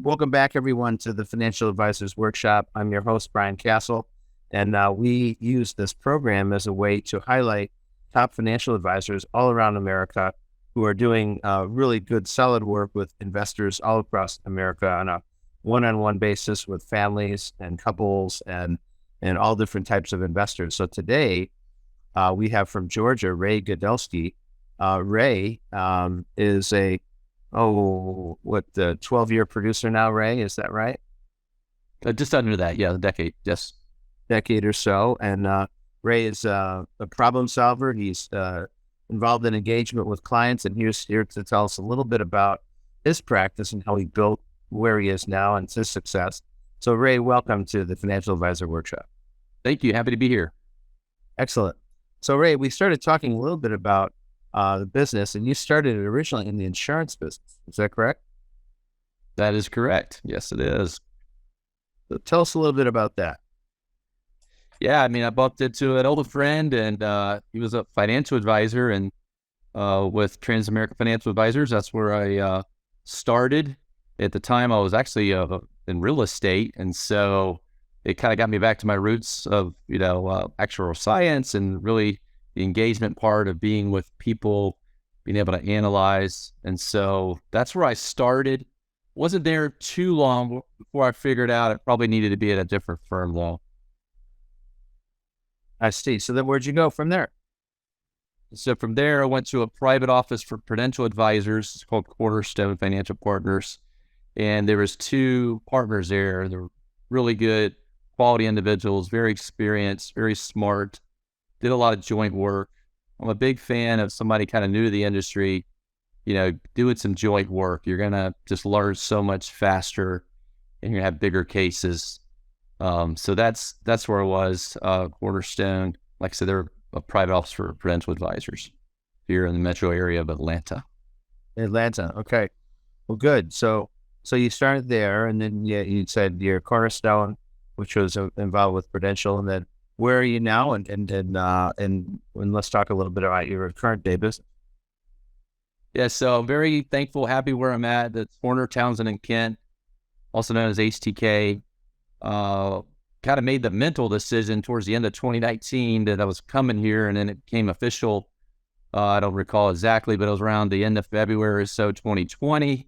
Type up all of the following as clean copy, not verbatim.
Welcome back, everyone, to the Financial Advisors Workshop. I'm your host, Brian Castle, and we use this program as a way to highlight top financial advisors all around America who are doing really good, solid work with investors all across America on a one-on-one basis with families and couples and all different types of investors. So today we have from Georgia, Ray Godleski. Ray is a 12-year producer now, Ray, is that right? Just under that, yeah, a decade, yes. Decade or so. And Ray is a problem solver. He's involved in engagement with clients, and he's here to tell us a little bit about his practice and how he built where he is now and his success. So Ray, welcome to the Financial Advisor Workshop. Thank you. Happy to be here. Excellent. So Ray, we started talking a little bit about the business, and you started it originally in the insurance business. Is that correct? That is correct. Yes, it is. So tell us a little bit about that. Yeah, I mean, I bumped into an older friend, and he was a financial advisor, and with Transamerica Financial Advisors, that's where I started. At the time, I was actually in real estate, and so it kind of got me back to my roots of, actual science and really the engagement part of being with people, being able to analyze. And so that's where I started. Wasn't there too long before I figured out it probably needed to be at a different firm, though. I see. So then where'd you go from there? So from there, I went to a private office for Prudential Advisors. It's called Cornerstone Financial Partners. And there was two partners there. They were really good, quality individuals, very experienced, very smart, did a lot of joint work. I'm a big fan of somebody kind of new to the industry, doing some joint work. You're going to just learn so much faster, and you're going to have bigger cases. So that's where I was. Cornerstone, like I said, they're a private office for Prudential Advisors here in the metro area of Atlanta. Atlanta. Okay. Well, good. So you started there, and then you said your Cornerstone, which was involved with Prudential, and then where are you now? And let's talk a little bit about your current day business. Yeah, so I'm very thankful, happy where I'm at. That's Horner, Townsend, and Kent, also known as HTK. Kind of made the mental decision towards the end of 2019 that I was coming here, and then it became official. I don't recall exactly, but it was around the end of February or so, 2020,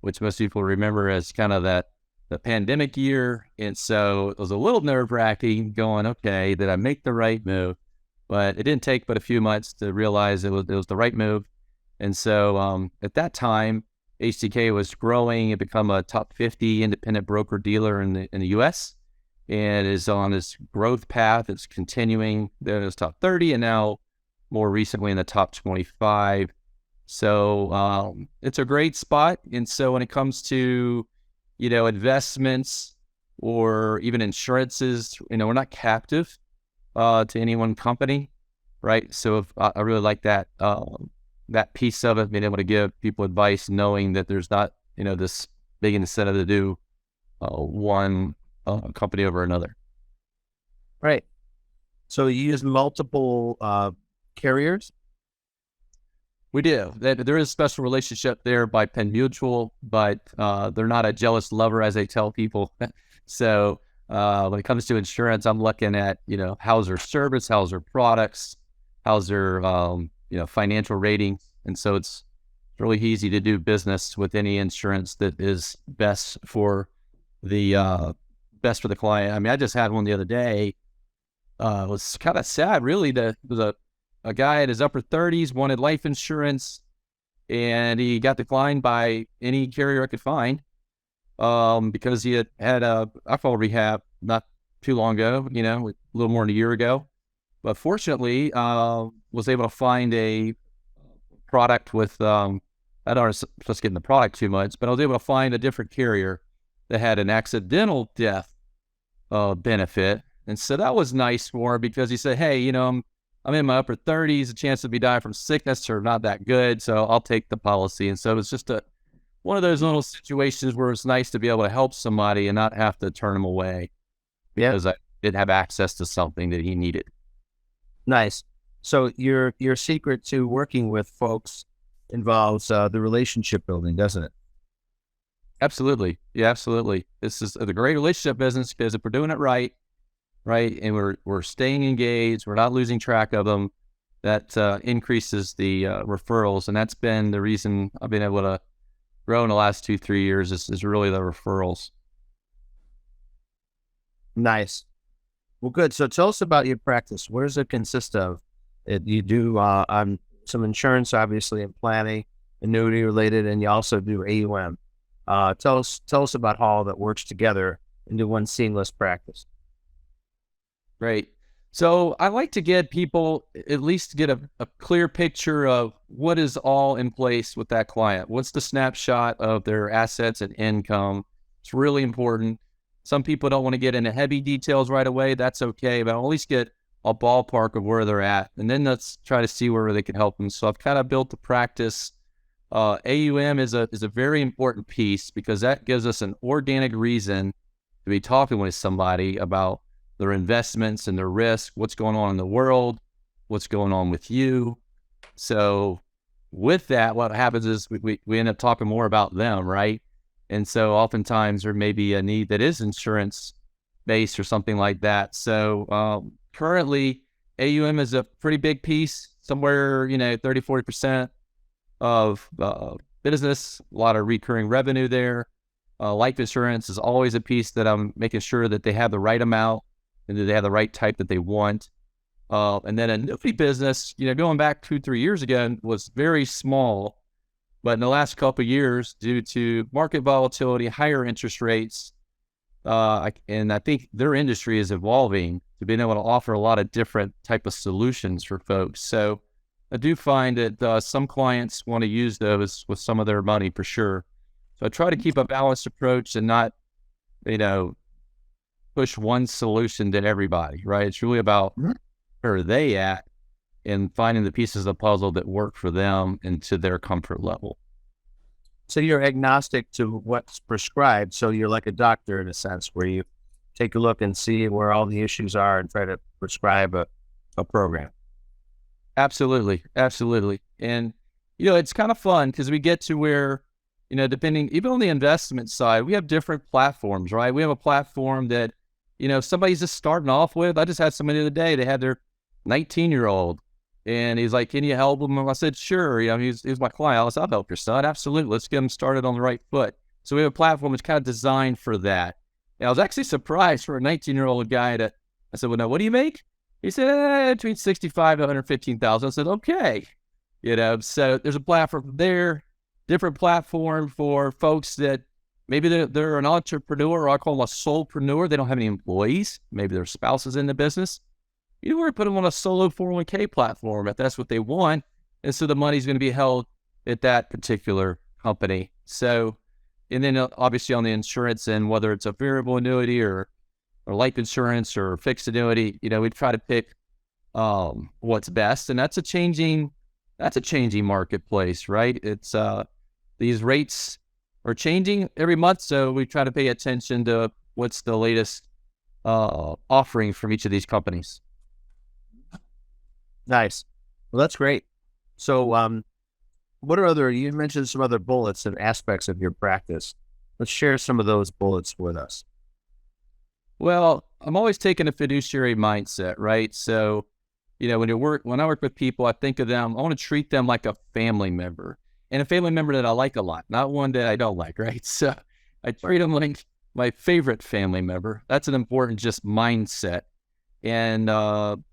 which most people remember as kind of the pandemic year. And so it was a little nerve-wracking going, okay, did I make the right move? But it didn't take but a few months to realize it was the right move. And so at that time, HTK was growing. It become a top 50 independent broker dealer in the U.S. and is on this growth path. It's continuing. Then it was top 30, and now more recently in the top 25. So it's a great spot. And so when it comes to investments or even insurances, we're not captive to any one company, right? So if, I really like that piece of it, being able to give people advice, knowing that there's not, this big incentive to do one company over another. Right. So you use multiple carriers? We do. There is a special relationship there by Penn Mutual, but they're not a jealous lover, as they tell people. So when it comes to insurance, I'm looking at, how's their service, how's their products, how's their, financial ratings. And so it's really easy to do business with any insurance that is best for the client. I mean, I just had one the other day. It was kind of sad, really. There was a guy in his upper 30s wanted life insurance, and he got declined by any carrier I could find because he had a alcohol rehab not too long ago, a little more than a year ago. But fortunately, was able to find a product with, I don't want to get in the product too much, but I was able to find a different carrier that had an accidental death benefit. And so that was nice for him because he said, hey, I'm in my upper 30s, the chance of me dying from sickness are not that good, so I'll take the policy. And so it's just one of those little situations where it's nice to be able to help somebody and not have to turn them away because I didn't have access to something that he needed. Nice. So your secret to working with folks involves the relationship building, doesn't it? Absolutely. Yeah, absolutely. This is the great relationship business because if we're doing it right, and we're staying engaged, we're not losing track of them, that increases the referrals, and that's been the reason I've been able to grow in the last 2-3 years is really the referrals. Nice. Well, good. So tell us about your practice. What does it consist of? You do some insurance, obviously, and planning, annuity related, and you also do AUM. Tell us about how all that works together into one seamless practice. Great. So I like to get people at least get a clear picture of what is all in place with that client. What's the snapshot of their assets and income? It's really important. Some people don't want to get into heavy details right away. That's okay, but I'll at least get a ballpark of where they're at. And then let's try to see where they can help them. So I've kind of built the practice. AUM is a very important piece because that gives us an organic reason to be talking with somebody about their investments and their risk, what's going on in the world, what's going on with you. So with that, what happens is we end up talking more about them, right? And so oftentimes there may be a need that is insurance based or something like that. So currently AUM is a pretty big piece, somewhere, 30, 40% of business, a lot of recurring revenue there. Life insurance is always a piece that I'm making sure that they have the right amount and that they have the right type that they want. And then annuity business, going back 2-3 years ago was very small, but in the last couple of years, due to market volatility, higher interest rates, and I think their industry is evolving to being able to offer a lot of different type of solutions for folks. So I do find that some clients want to use those with some of their money for sure. So I try to keep a balanced approach and not, push one solution to everybody, right? It's really about where are they at and finding the pieces of the puzzle that work for them and to their comfort level. So you're agnostic to what's prescribed. So you're like a doctor in a sense, where you take a look and see where all the issues are and try to prescribe a program. Absolutely. Absolutely. And, it's kind of fun because we get to where, depending, even on the investment side, we have different platforms, right? We have a platform that, somebody's just starting off with. I just had somebody the other day, they had their 19-year-old and he's like, can you help him? I said, sure. He's my client. I said, I'll help your son. Absolutely. Let's get him started on the right foot. So we have a platform that's kind of designed for that. And I was actually surprised for a 19-year-old guy I said, well, now what do you make? He said, between 65 to 115,000. I said, okay. So there's a platform there, different platform for folks that maybe they're an entrepreneur, or I call them a solopreneur. They don't have any employees. Maybe their spouse is in the business. We're going to put them on a solo 401k platform if that's what they want. And so the money's going to be held at that particular company. So, and then obviously on the insurance end, whether it's a variable annuity or life insurance or fixed annuity, we try to pick what's best. And that's a changing marketplace, right? It's these rates are changing every month. So we try to pay attention to what's the latest offering from each of these companies. Nice. Well, that's great. So you mentioned some other bullets and aspects of your practice. Let's share some of those bullets with us. Well, I'm always taking a fiduciary mindset, right? So, when I work with people, I think of them, I want to treat them like a family member, and a family member that I like a lot, not one that I don't like, right? So I treat them like my favorite family member. That's an important just mindset. And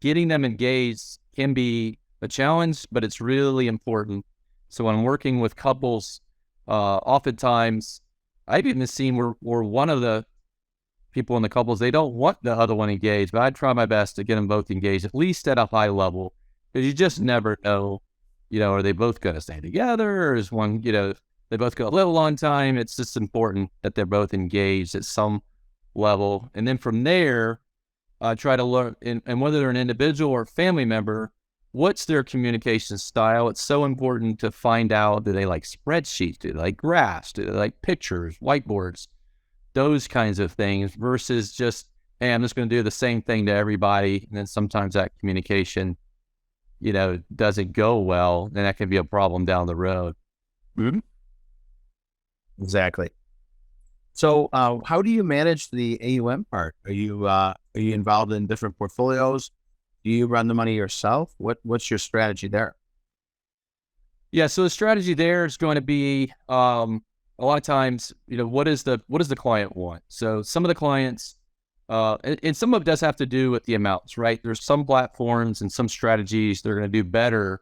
getting them engaged can be a challenge, but it's really important. So when I'm working with couples, oftentimes I've even seen where one of the people in the couples, they don't want the other one engaged, but I try my best to get them both engaged, at least at a high level, because you just never know, are they both going to stay together, or is one, they both go a little long time. It's just important that they're both engaged at some level. And then from there, try to learn, and whether they're an individual or family member, what's their communication style? It's so important to find out, do they like spreadsheets? Do they like graphs? Do they like pictures, whiteboards, those kinds of things, versus just, hey, I'm just going to do the same thing to everybody. And then sometimes that communication, doesn't go well, then that can be a problem down the road. Mm-hmm. Exactly. So, how do you manage the AUM part? Are you involved in different portfolios? Do you run the money yourself? What's your strategy there? Yeah, so the strategy there is going to be a lot of times, what does the client want? So some of the clients, and some of it does have to do with the amounts, right? There's some platforms and some strategies they're going to do better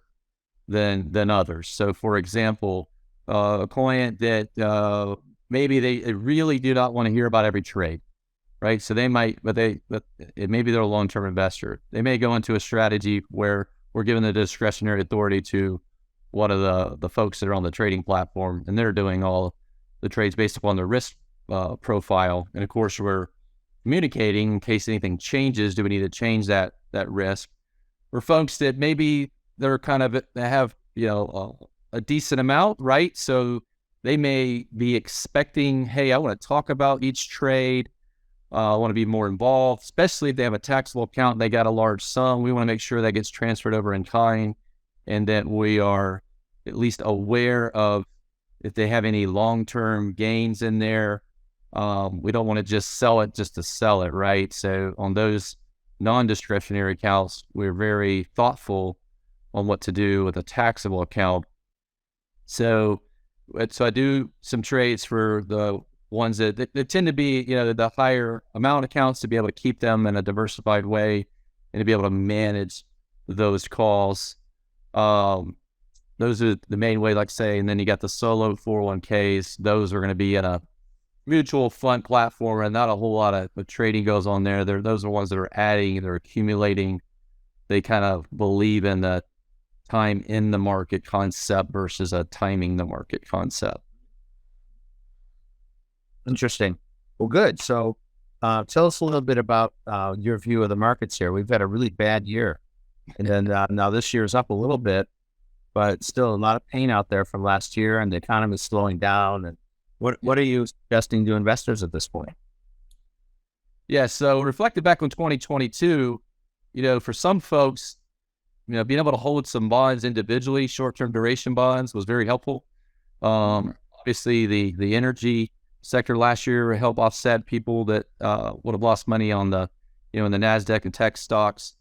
than others. So, for example, a client that maybe they really do not want to hear about every trade, right? So they might, maybe they're a long-term investor. They may go into a strategy where we're giving the discretionary authority to one of the folks that are on the trading platform, and they're doing all the trades based upon their risk profile. And of course, we're communicating in case anything changes. Do we need to change that risk? For folks that maybe they're they have a decent amount, right? So they may be expecting, hey, I want to talk about each trade. I want to be more involved, especially if they have a taxable account and they got a large sum. We want to make sure that gets transferred over in kind, and that we are at least aware of if they have any long-term gains in there. We don't want to just sell it just to sell it, right? So on those non-discretionary accounts, we're very thoughtful on what to do with a taxable account. So I do some trades for the ones that tend to be, the higher amount accounts, to be able to keep them in a diversified way and to be able to manage those calls. Those are the main way, like say, and then you got the solo 401ks. Those are going to be in a mutual fund platform, and not a whole lot of trading goes on there. Those are ones that are adding, they're accumulating. They kind of believe in the time in the market concept versus a timing the market concept. Interesting. Well, good. So, tell us a little bit about your view of the markets here. We've had a really bad year, and then now this year is up a little bit, but still a lot of pain out there from last year, and the economy is slowing down. And what are you suggesting to investors at this point? Yeah, so reflected back on 2022, for some folks, being able to hold some bonds individually, short-term duration bonds, was very helpful. Obviously, the energy sector last year helped offset people that would have lost money on the, in the NASDAQ and tech stocks.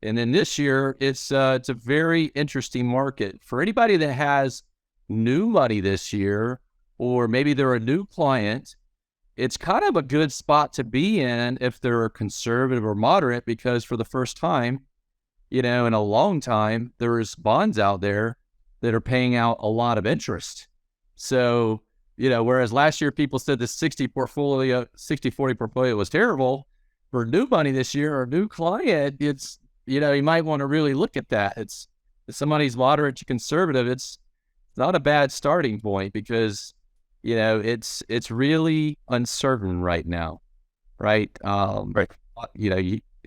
And then this year, it's a very interesting market. For anybody that has new money this year, or maybe they're a new client, it's kind of a good spot to be in if they're conservative or moderate, because for the first time, in a long time, there's bonds out there that are paying out a lot of interest. So, whereas last year people said the 60-40 portfolio was terrible, for new money this year or a new client, it's, you might want to really look at that. If somebody's moderate to conservative, it's not a bad starting point, because, it's really uncertain right now, right? Right.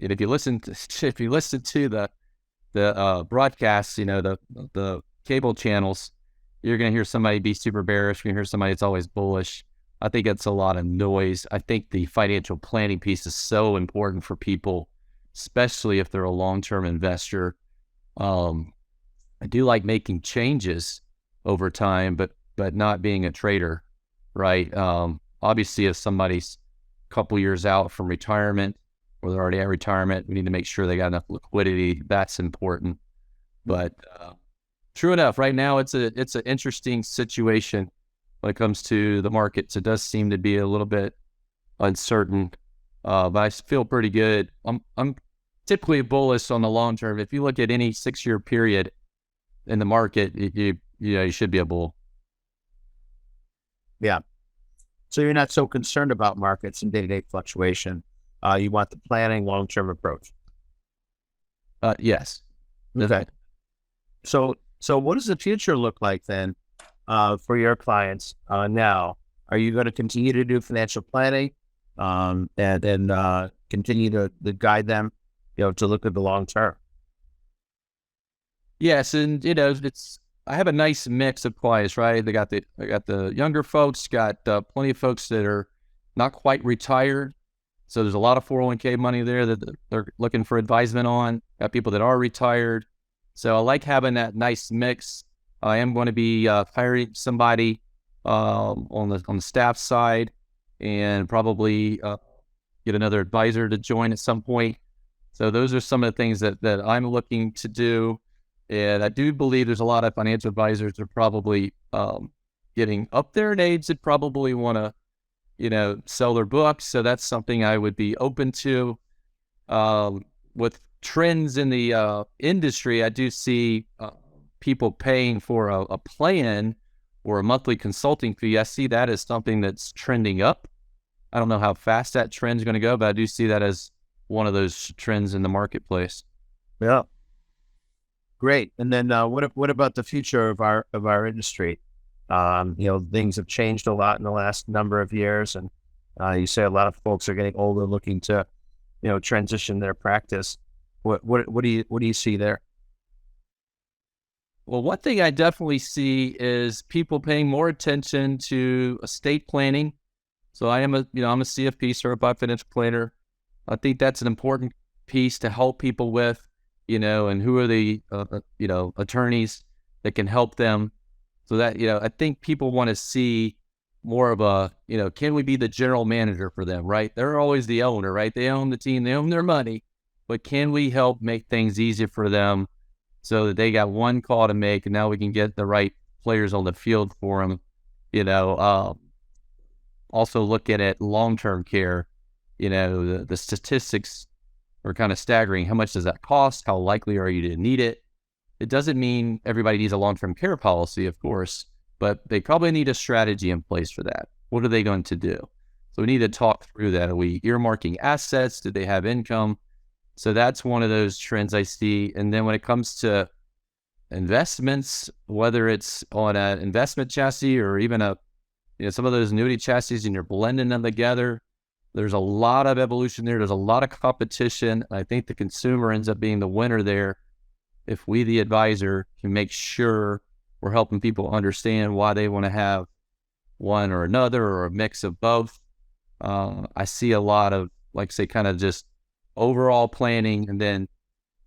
If you listen to the broadcasts, the cable channels, you're going to hear somebody be super bearish. You're going to hear somebody that's always bullish. I think it's a lot of noise. I think the financial planning piece is so important for people, especially if they're a long-term investor. I do like making changes over time, but not being a trader, right? Obviously, if somebody's a couple years out from retirement, or they're already at retirement, we need to make sure they got enough liquidity. That's important. But true enough, right now it's an interesting situation when it comes to the markets. It does seem to be a little bit uncertain, but I feel pretty good. I'm typically bullish on the long term. If you look at any 6-year period in the market, you should be a bull. Yeah. So you're not so concerned about markets and day-to-day fluctuation. You want the planning, long-term approach. Yes. Okay. So what does the future look like then for your clients now? Are you going to continue to do financial planning and continue to guide them, to look at the long term? Yes, and I have a nice mix of clients, right? I got the younger folks, got plenty of folks that are not quite retired. So there's a lot of 401k money there that they're looking for advisement on. Got people that are retired. So I like having that nice mix. I am going to be hiring somebody on the staff side, and probably get another advisor to join at some point. So those are some of the things that I'm looking to do. And I do believe there's a lot of financial advisors that are probably getting up there in age that probably want to, sell their books. So that's something I would be open to. With trends in the industry, I do see people paying for a plan or a monthly consulting fee. I see that as something that's trending up. I don't know how fast that trend is going to go, but I do see that as one of those trends in the marketplace. Yeah. Great. And then what about the future of our industry? Things have changed a lot in the last number of years, and you say a lot of folks are getting older, looking to transition their practice. What do you see there? Well, one thing I definitely see is people paying more attention to estate planning. So I'm a CFP, certified financial planner. I think that's an important piece to help people with, and who are the, attorneys that can help them. So that, I think people want to see more of a, can we be the general manager for them, right? They're always the owner, right? They own the team, they own their money, but can we help make things easier for them so that they got one call to make, and now we can get the right players on the field for them, also looking at long-term care, the statistics are kind of staggering. How much does that cost? How likely are you to need it? It doesn't mean everybody needs a long-term care policy, of course, but they probably need a strategy in place for that. What are they going to do? So we need to talk through that. Are we earmarking assets? Do they have income? So that's one of those trends I see. And then when it comes to investments, whether it's on an investment chassis or even some of those annuity chassis, and you're blending them together, there's a lot of evolution there. There's a lot of competition. I think the consumer ends up being the winner there if we, the advisor, can make sure we're helping people understand why they want to have one or another or a mix of both. I see a lot of, like, say, kind of just overall planning, and then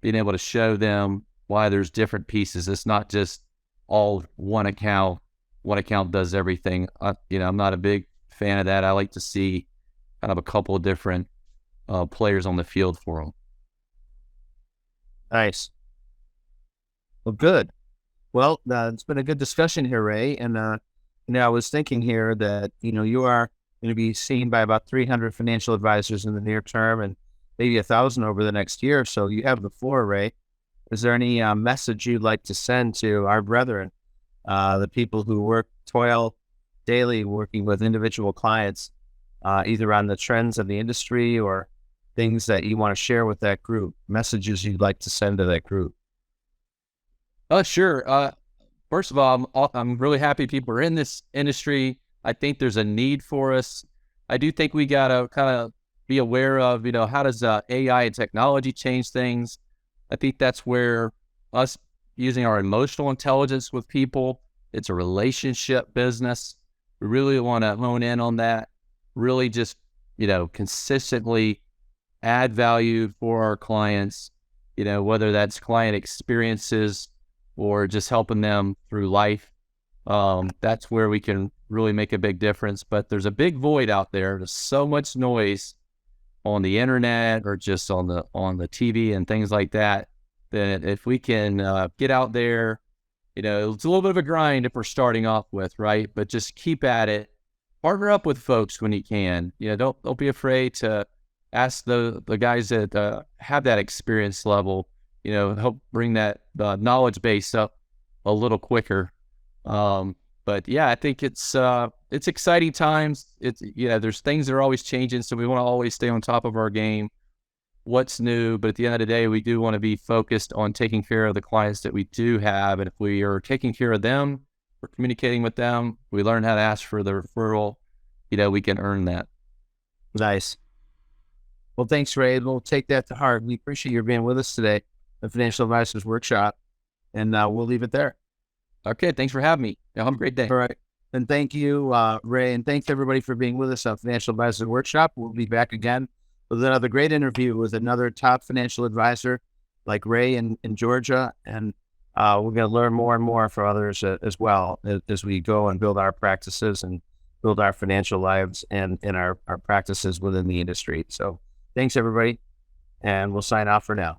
being able to show them why there's different pieces. It's not just all one account. One account does everything. I'm not a big fan of that. I like to see kind of a couple of different players on the field for them. Nice. Well, good. Well, it's been a good discussion here, Ray. And I was thinking here that you are going to be seen by about 300 financial advisors in the near term, and maybe 1,000 over the next year. So you have the floor, Ray. Is there any message you'd like to send to our brethren, the people who toil daily working with individual clients, either on the trends of the industry or things that you want to share with that group, messages you'd like to send to that group? Sure. First of all, I'm really happy people are in this industry. I think there's a need for us. I do think we got to kind of be aware of, how does AI and technology change things? I think that's where us using our emotional intelligence with people, it's a relationship business. We really want to hone in on that, really just, consistently add value for our clients, whether that's client experiences or just helping them through life. That's where we can really make a big difference. But there's a big void out there. There's so much noise on the internet or just on the TV and things like that, that if we can get out there, it's a little bit of a grind if we're starting off with, right? But just keep at it. Partner up with folks when you can. Don't be afraid to ask the guys that have that experience level, help bring that knowledge base up a little quicker. But yeah, I think it's exciting times. There's things that are always changing, so we want to always stay on top of our game. What's new? But at the end of the day, we do want to be focused on taking care of the clients that we do have, and if we are taking care of them, we're communicating with them, we learn how to ask for the referral, we can earn that. Nice. Well, thanks, Ray. We'll take that to heart. We appreciate your being with us today, the Financial Advisors Workshop, and we'll leave it there. Okay, thanks for having me. Have a great day. All right. And thank you, Ray, and thanks everybody for being with us on Financial Advisors Workshop. We'll be back again with another great interview with another top financial advisor like Ray in Georgia, and we're going to learn more and more from others as well as we go and build our practices and build our financial lives and our practices within the industry. So thanks, everybody. And we'll sign off for now.